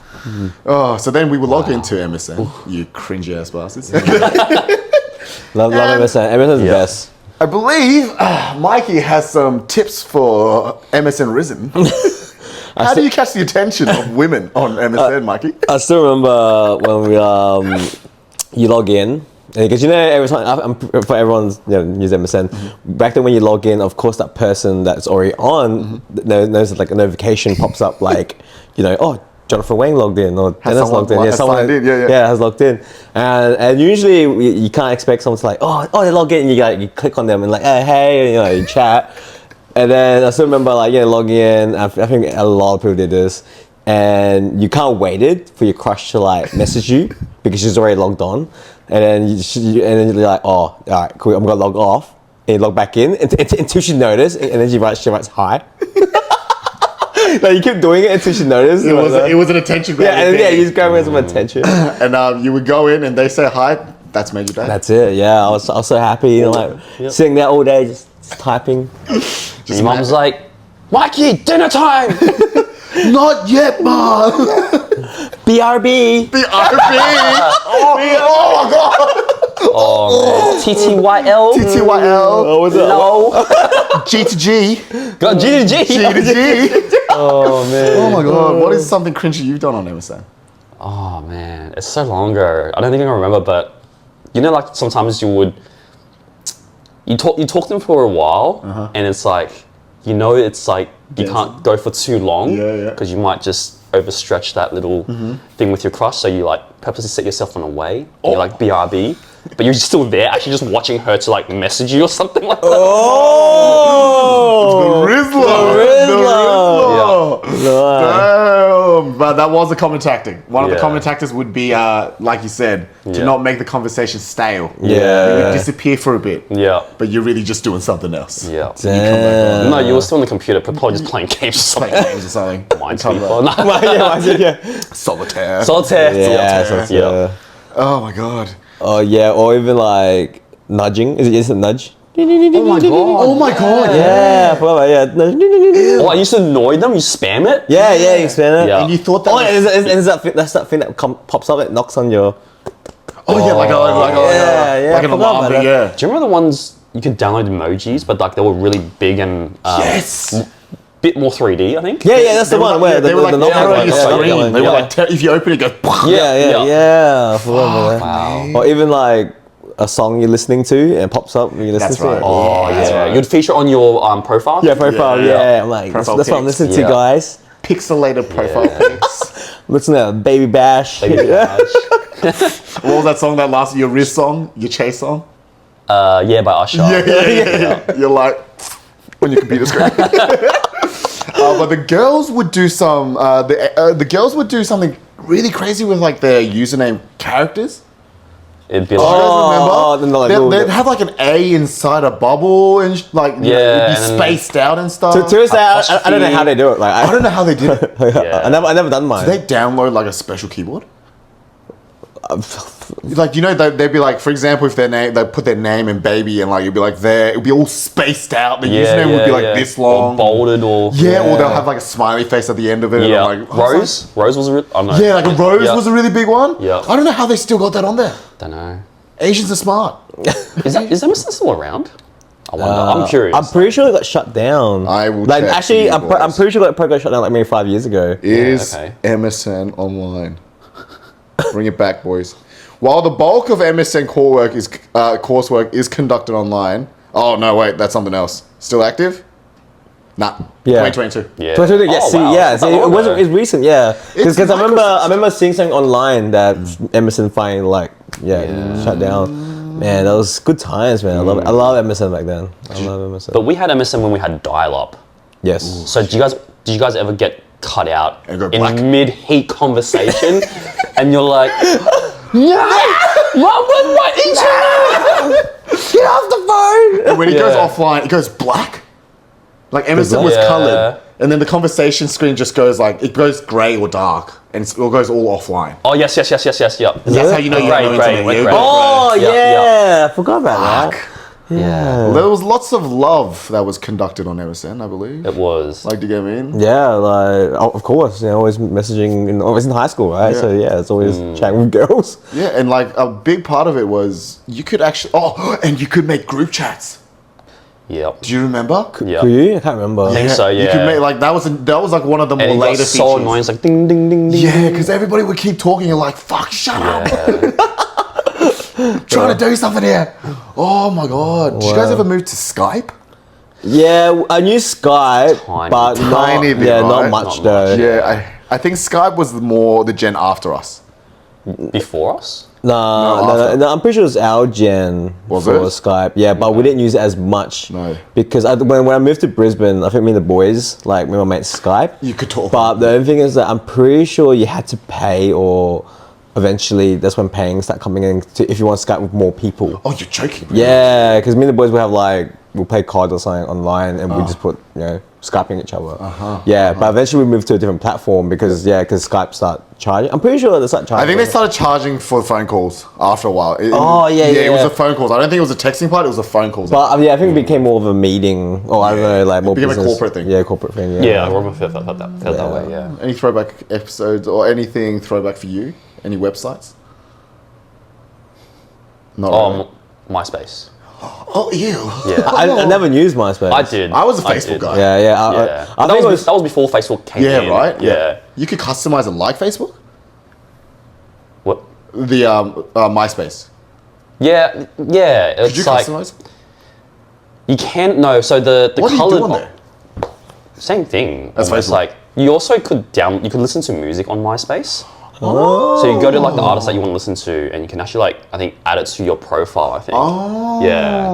Oh, so then we would log into MSN. You cringy ass bastards. Love MSN. MSN is the best. I believe Mikey has some tips for MSN Risen. How do you catch the attention of women on MSN, Mikey? I still remember when we you log in. Because you know, every time for everyone's use MSN, back then when you log in, of course that person that's already on knows like a notification pops up like, oh, Jonathan Wang logged in or Dennis logged in. Someone has logged in. And usually you can't expect someone to like, oh, they log in, and you click on them and like, hey, you chat. And then I still remember logging in. I think a lot of people did this. And you can't wait it for your crush to like message you because she's already logged on. And then you're like, oh, all right, cool, I'm gonna log off. And you log back in until she noticed, and then she writes hi. Like you keep doing it until she noticed. It was an attention grab. You just grab some attention. And you would go in and they say hi. That's made your day. That's it. Yeah, I was so happy. Sitting there all day just typing. Your mom's like, Mikey, dinner time. Not yet, Mom. BRB. BRB. Oh my God. Oh, man. TTYL. TTYL. What was it? Low. G to G. Got G to G. G to G. Oh man. Oh my God. What is something cringy you've done on MSN? Oh man, it's so long ago. I don't think I remember, but like sometimes you talk to them for a while, and it's like it's like you can't go for too long because you might just overstretch that little thing with your crush. So you like purposely set yourself on a way. You're like BRB, but you're still there, actually just watching her to like message you or something like that. Oh, the Rizzler. Damn. But that was a common tactic. One of the common tactics would be, like you said, to not make the conversation stale. Yeah. You would disappear for a bit. Yeah. But you're really just doing something else. Yeah. Damn. No, you were still on the computer, but probably just playing games or something. Playing games or something. Mind Talk people. about Yeah. Solitaire. Solitaire. Yeah. Oh my God. Oh yeah, or even like nudging. Is it a nudge? Oh my god. Oh my God. Yeah, I forgot about Oh, I used to annoy them. You spam it. Yeah, you expand it. Yeah. And you thought that Oh, was- is that's that thing that pops up. It knocks on your. Oh yeah, like an I forgot alarm about thing, that. yeah. Do you remember the ones you could download emojis, but like they were really big and Yes. bit more 3D, I think. Yeah, that's the one where they were like the narrow one. your Yeah, screen. yeah, They were yeah. like, if you open it, it goes. Yeah. I forgot about that. Wow. Or even like a song you're listening to and it pops up when you listen That's to right. it. Oh That's yeah. right. You'd feature on your profile. Yeah, profile. Yeah. Yeah, I'm like Profile that's what I'm pics. listening to, Yeah. guys. Pixelated profile pics. Listening to Baby Bash. Baby Bash. What was that song that lasted? Your Riz song? Your Chase song? Yeah, by Usher. Yeah. You're like on your computer screen. But the girls would do the girls would do something really crazy with like their username characters. It'd be Do like, you guys remember? like They'd have like an A inside a bubble and it'd be and then- spaced out and stuff. To this day, I don't know how they do it. Like I don't know how they did it. I never done mine. Did they download like a special keyboard? Like they'd be like, for example, if they put their name and baby and like you'd be like there, it'd be all spaced out. The username would be like this long, or bolded, or or they'll have like a smiley face at the end of it. yeah. And I'm like, Rose was a I don't know. Yeah, like a rose was a really big one. Yeah. I don't know how they still got that on there. Don't know. Asians are smart. Is Emerson still around? I wonder. I'm curious. I'm pretty sure it got shut down. I will Like, check for actually, you I'm boys. pretty sure it probably got shut down like maybe 5 years ago. Is okay. MSN online? Bring it back, boys. While the bulk of MSN coursework is conducted online. Oh no, wait, that's something else. Still active? Nah. Yeah. 2022. Yeah. So, yeah, Oh, see, wow. yeah, That's see, not it long wasn't. ago. It's recent, yeah. It's Because I remember seeing something online that Emerson finally shut down. Man, that was good times, man. I love MSN back then. I love MSN. But we had MSN when we had dial-up. Yes. So did you guys ever get cut out And go in black. mid-heat conversation, and you're like, no, what was my internet? Get off the phone. And when it goes offline, it goes black. Like MSN was Yeah. colored, and then the conversation screen just goes like it goes grey or dark, and it goes all offline. Oh yes. Yep. That's how you know you have no Great. internet. Great. Oh Yeah, yeah, I forgot about that. Yeah. There was lots of love that was conducted on MSN, I believe. It was. Like, do you get me? Yeah, like of course, always messaging. Always in high school, right? Yeah. So yeah, it's always chatting with girls. Yeah, and like a big part of it was you could actually. Oh, and you could make group chats. Yep. Do you remember? Yeah. Could you? I can't remember. I think so. Yeah. You could make like that was like one of the more And it got later so features. annoying. It's like ding, ding, ding, ding. Yeah, because everybody would keep talking. You're like, fuck, shut up. Trying to do something here. Oh my god. Did you guys ever move to Skype? Yeah, I knew Skype, Tiny. but Tiny not, bit, yeah, right? not much Not though. much. Yeah, I think Skype was the gen after us. Before us. No, after. I'm pretty sure it was our gen Was for it? Skype. Yeah, but we didn't use it as much. No. Because when I moved to Brisbane, I think me and the boys, like me and my mates, Skype. You could talk. But the only thing is that I'm pretty sure you had to pay, or eventually that's when paying started coming in if you want to Skype with more people. Oh, you're joking. Yeah, because me and the boys would have we'll play cards or something online and we just put, Skyping each other. But eventually we moved to a different platform because Skype started charging. I'm pretty sure they started charging. I think they started charging for phone calls after a while. It was yeah. a phone calls. I don't think it was a texting part. It was a phone calls. But I think it became more of a meeting, or I don't know, like more became a business. corporate thing. Yeah, corporate thing. Yeah. Yeah, I remember felt that way. Yeah. Any throwback episodes or anything throwback for you? Any websites? Not really. MySpace. Oh, ew. Yeah. I never used MySpace. I did. I was a Facebook did. guy. Yeah. I that think was before Facebook came Yeah, in. right? Yeah. You could customize it like Facebook? What? The MySpace. Yeah. Could you It's like customize? you can't. No. So the What do you colored do on there? same thing. That's almost Facebook. like you also could you could listen to music on MySpace. So you go to like the artist that you want to listen to, and you can actually I think add it to your profile. I think. Oh. Yeah.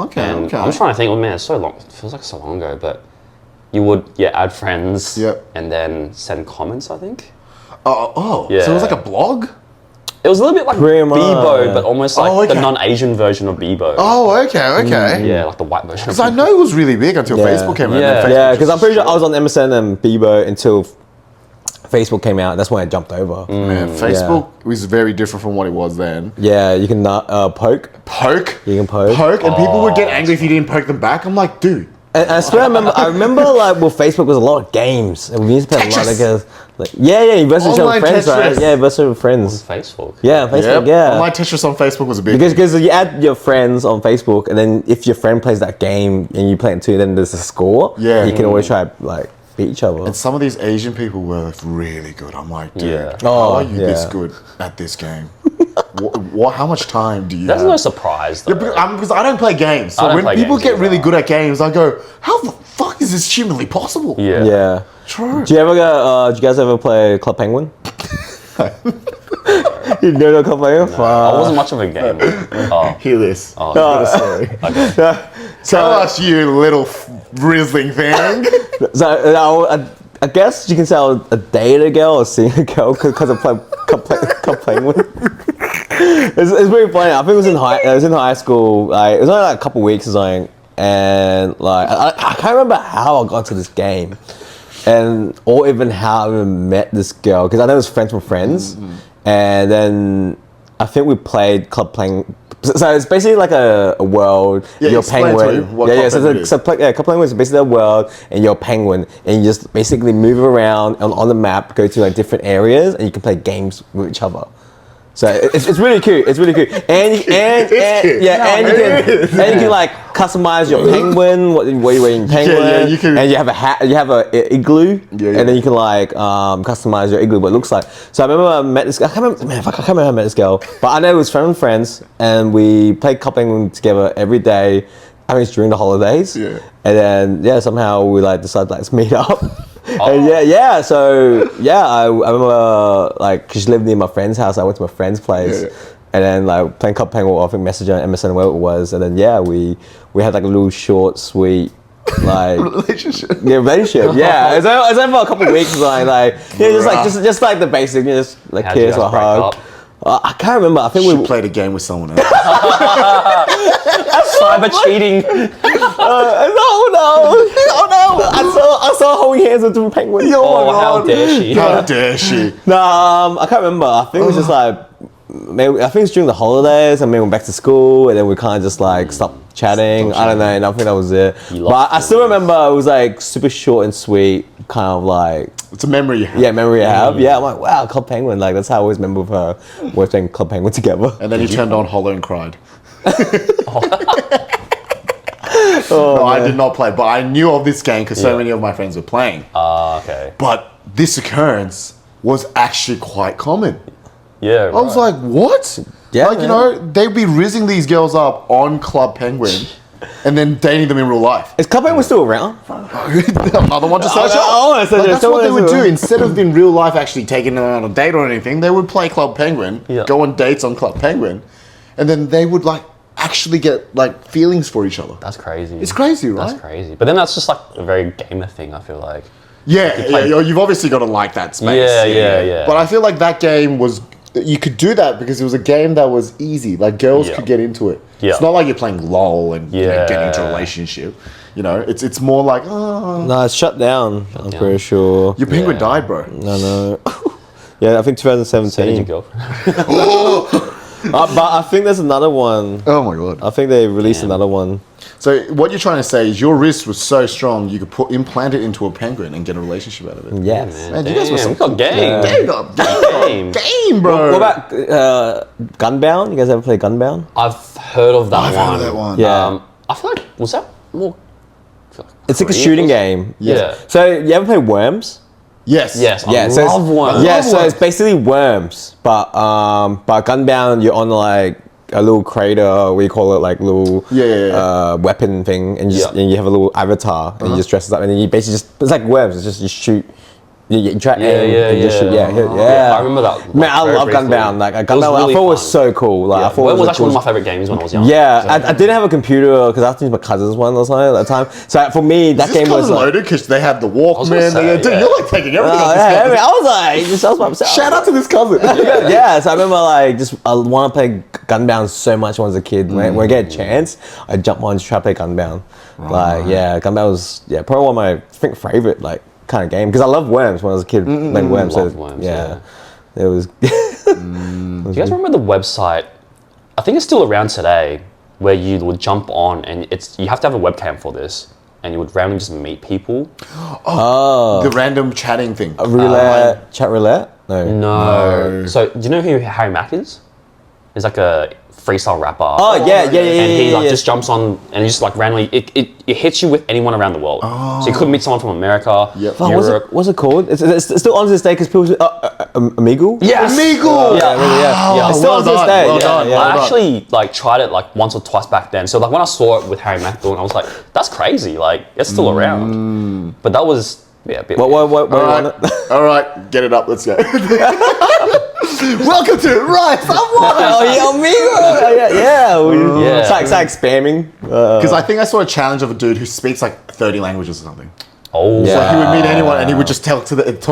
Okay, And okay. I'm trying to think. Oh man, it's so long. It feels like so long ago, but you would add friends. Yep. And then send comments. I think So Yeah. it was like a blog? it was a little bit like Pretty much. Bebo, but almost like Oh, okay. the non-Asian version of Bebo. Oh, okay. Yeah, like the white version. Because I know it was really big until Yeah. Facebook came out. Yeah. and then Yeah, Facebook because I'm just pretty sure I was on MSN and Bebo until Facebook came out. That's when I jumped over. Man, Facebook was very different from what it was then. Yeah, you can poke. Poke? You can poke. And people would get angry if you didn't poke them back. I'm like, dude. And I swear, I remember like with Facebook was a lot of games, and we used to play a lot of Tetris. games. Like, you versus each other Online with friends, right? Tetris. Yeah, versus with friends. Facebook. Yeah, Facebook. Yeah. Online Tetris on Facebook was a big Because you add your friends on Facebook, and then if your friend plays that game and you play it too, then there's a score. Yeah. You can always try to beat each other. And some of these Asian people were really good. I'm like, dude, Yeah. how are you this yeah. good at this game? How much time do you That's have? no surprise though. Yeah, because I don't play games. So I don't when play people games get really either. good at games, I go, how the fuck is this humanly possible? Yeah. Yeah. True. Do you ever go? Do you guys ever play Club Penguin? You know Club Penguin? I wasn't much of a gamer. Oh. Hear this. Oh. I've got a story. Tell us, you little rizzling thing. So I guess you can say I was a date a girl or seeing a girl because I played Club Penguin. It's very funny. I think it was in high school. It was only like a couple weeks or something, and I can't remember how I got to this game, or even how I even met this girl because I know it was friends from friends, and then I think we played Club Penguin. So it's basically like a world. Yeah, you're a explain to penguin. me what Club Penguin is. Club Penguin is basically a world, and you're a penguin, and you just basically move around on the map, go to like different areas, and you can play games with each other. So it's really cute. It's really cute, and you can like customize your penguin. What you're wearing penguin, Yeah, you can. and you have a hat. You have a igloo, Yeah. and then you can like customize your igloo. What it looks like. So I remember I met this. I can't remember how I met this girl, but I know it was friends, and we played Club Penguin together every day. I mean, it's during the holidays. Yeah. And then somehow we decided let's meet up. And I remember cause she lived near my friend's house. I went to my friend's place, and then playing Club Penguin, I think Messenger and MSN where it was, and then we had like a little short, sweet Relationship. relationship. Yeah, it's only for a couple of weeks. Just like the basic, just like How'd you kiss guys or break hug. up? I can't remember. I think She we played a game with someone else. Cyber cheating. Oh no! I saw her holding hands with the penguin. Oh, how dare she? How dare she? No, I can't remember. I think it was just like, maybe, I think it was during the holidays, and maybe we went back to school, and then we kind of just like stopped chatting. I don't know, and I think that was it. But I still remember it was like super short and sweet, kind of like. It's a memory you have. Yeah, memory I have. Yeah, I'm like, wow, Club Penguin. Like, that's how I always remember with her. We're playing Club Penguin together. And then you turned on Hollow and cried. No, I did not play, but I knew of this game because so many of my friends were playing. Okay. But this occurrence was actually quite common. Yeah, I was like, what? Yeah, like, you man. know, they'd be rizzing these girls up on Club Penguin and then dating them in real life. Is Club Penguin still around? Another one to search up. Oh, so Like, that's what they would do. do. Instead of in real life actually taking them on a date or anything, they would play Club Penguin, go on dates on Club Penguin, and then they would like actually get like feelings for each other. That's crazy. It's crazy, right? That's crazy. But then that's just like a very gamer thing, I feel like. You've obviously got to like that space. Yeah. But I feel like that game was, you could do that because it was a game that was easy. Like girls could get into it. Yeah. It's not like you're playing LOL and you know, getting into a Yeah. relationship. You know, it's more like, oh, No, it's shut down. I'm pretty sure. your penguin Yeah. died, bro. No. Yeah, I think Send your 2017. girlfriend. But I think there's another one. Oh my god. I think they released another one. So what you're trying to say is your wrist was so strong you could implant it into a penguin and get a relationship out of it. Yes. Man, you guys were Damn, some we got game. game, bro. What about Gunbound? You guys ever play Gunbound? I've heard of that I've one. heard of that one. Yeah. I feel like, was that more... It's like a shooting game. Yeah. So you ever play Worms? Yes. Yes, Yeah, I so love one. Yeah, so it's basically Worms, but Gunbound, you're on like a little crater, we call it like little weapon thing, and and you have a little avatar, and you just dress it up, and then you basically just, it's like Worms, it's just you shoot. You try and just shoot. Yeah. I remember that. Man, I very love briefly. Gunbound. Like Gunbound, really I thought it was fun. so cool. Like I thought It was the actually one of coolest- my favorite games when I was young. Yeah, So- I didn't have a computer because I have to use my cousin's one or something at the time. So for me, that This game was cousin like, loaded because they had the was gonna Walkman. say, Dude, yeah. you're like taking everything off this yeah, cousin. I was like, just I was by myself. Shout out to this cousin. Yeah, so I remember like just I want to play Gunbound so much when I was a kid. When I get a chance, I jump on to try to play Gunbound. Like Gunbound was probably one of my favorite like kind of game because I love Worms when I was a kid playing Worms. Loved Worms, it was. Do you guys remember the website? I think it's still around today, where you would jump on and you have to have a webcam for this, and you would randomly just meet people. The random chatting thing. Roulette, chat roulette? No. No. So do you know who Harry Mack is? He's like a freestyle rapper. Oh yeah. And he like just jumps on and he just like randomly it hits you with anyone around the world. So you could meet someone from America, Fuck, Europe. what's it called? It's still on to this day because people say, Amigo? Yes! Amigo! Yeah. It's still on to this day. Well done. Yeah. I actually like tried it like once or twice back then. So like when I saw it with Harry Mack doing, I was like, that's crazy. Like it's still around. But that was a bit What weird. All right, get it up. Let's go. Welcome to Rise Up Oh yeah, Amigo! Yeah. It's like spamming. Because I think I saw a challenge of a dude who speaks like 30 languages or something. Oh Yeah. So he would meet anyone and he would just talk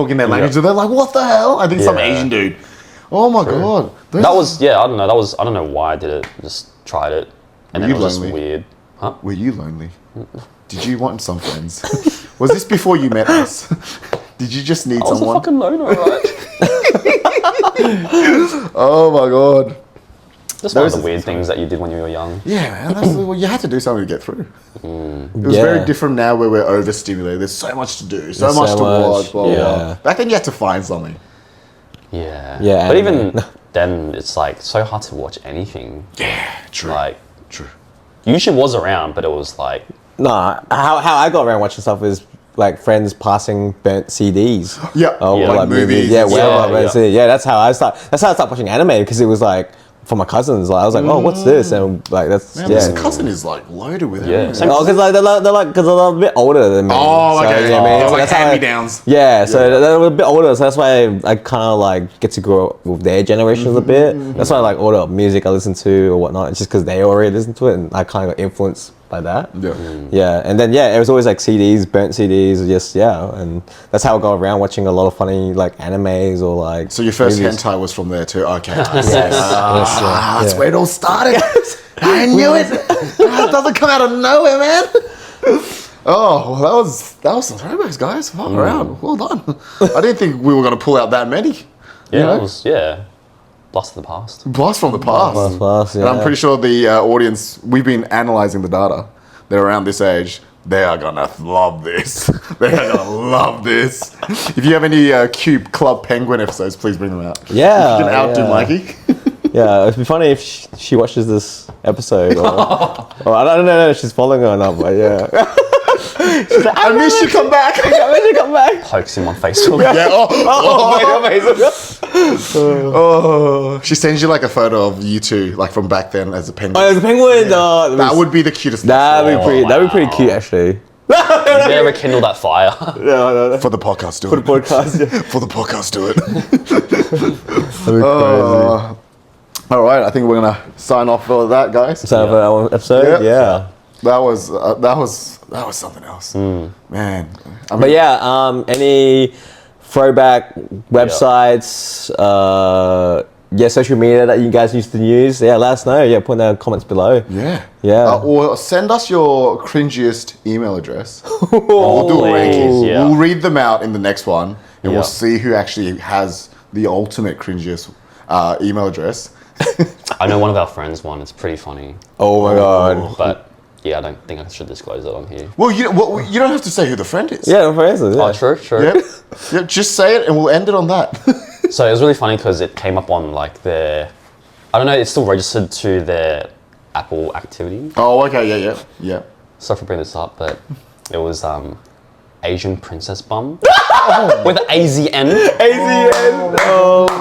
in their language. And they're like, what the hell? I think some Yeah. Asian dude. Oh my god. That was I don't know. I don't know why I did it. Just tried it, and Were then you it was lonely? just weird. Huh? Were you lonely? Did you want some friends? Was this before you met us? Did you just need I was someone? a fucking loner, right? Oh my god. Just one of Those the weird things that you did when you were young. Yeah, man. Well, you had to do something to get through. It was very different now where we're overstimulated. There's so much to do, so There's much so to much, watch. Blah, blah, blah. yeah. Back then you had to find something. Yeah. Yeah, But anime. even then, it's like so hard to watch anything. Yeah, true. Like True. YouTube was around, but it was like Nah, how I got around watching stuff is like friends passing burnt CDs. Yeah. Oh, Yeah. like Like movies. movies Yeah, and whatever. stuff. Yeah, that's how I started watching anime because it was like for my cousins. Like I was like, oh, what's this? And like that's Man, yeah. this cousin is like loaded with Yeah, everything. same- Oh, because like they're a bit older than me. Oh, So, okay. you know what I mean? Oh, So like that's how I- hand-me-downs. Yeah, so they're a bit older, so that's why I kind of like get to grow up with their generations a bit. That's why I like order up music I listen to or whatnot. It's just because they already listen to it, and I kind of got influenced by that. Yeah. Yeah, and then it was always like CDs, burnt CDs, just and that's how I got around watching a lot of funny like animes or like. So your first movies. hentai was from there too? Okay. Yes, That's where it all started. I knew it. It doesn't come out of nowhere, man. Oh, well, that was some throwbacks, guys. Fuck around. Well done. I didn't think we were going to pull out that many. Yeah, that was blast of the past. Blast from the past. Fast, And I'm pretty sure the audience, we've been analysing the data. They're around this age. They are going to love this. They are going to love this. If you have any cute Club Penguin episodes, please bring them out. Yeah. If you can outdo Mikey. Yeah, it'd be funny if she watches this episode. Or I don't know if she's following or not, but yeah. She's like, I miss you, come back. I miss you, come back. Pokes him on Facebook. Yeah, Oh, she sends you like a photo of you two, like from back then as a penguin. there's a penguin. That would be the cutest. That'd be pretty. wow. That'd be pretty cute, actually. You better rekindle that fire. Yeah, For the podcast, do for it. the podcast. Yeah. For the podcast, do it. That'd be crazy. All right, I think we're gonna sign off for that, guys. So for our episode, yeah. That was something else, man. I mean, But yeah, any throwback websites, social media that you guys used to use, let us know. Yeah, put in the comments below. yeah. Yeah. Or send us your cringiest email address. We'll do a ranking. Please, yeah. We'll read them out in the next one, and Yeah. we'll see who actually has the ultimate cringiest email address. I know one of our friends one. It's pretty funny. Oh my god. But yeah, I don't think I should disclose it on here. Well, you don't have to say who the friend is. Yeah, for instance. Yeah. Oh, true. Yep, just say it, and we'll end it on that. So it was really funny because it came up on like their, I don't know, it's still registered to their Apple activity. Oh, okay, yeah. Sorry for bringing this up, but it was Asian princess bum with AZN. AZN.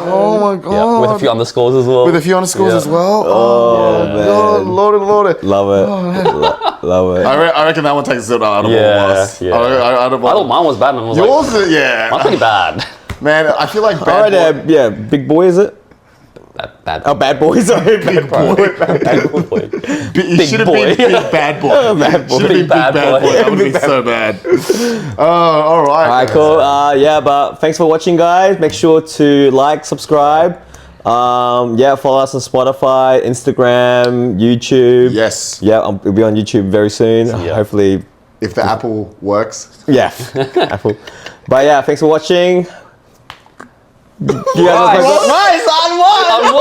Oh my god. Yeah, with a few underscores as well. With a few underscores Yeah. as well. Oh, man. God, Lord. Love it. Love it. I reckon that one takes it out of all of us. Yeah. I thought mine was bad, and I was Yours, like, yeah. mine's pretty bad. Man, I feel like All bad right, boy. yeah, big boy, is it? Bad. Oh, bad boy, sorry. Big boy. Bad boy. It should have boy. been big bad boy. Bad boy. Should have been big Bad bad boy. boy. That would have been so bad. Oh, all right. All right, cool. But thanks for watching, guys. Make sure to like, subscribe. Follow us on Spotify, Instagram, YouTube. Yes. Yeah, we'll be on YouTube very soon. Yeah. Hopefully, If the apple works. yeah. Apple. But yeah, thanks for watching. You guys Nice, on one.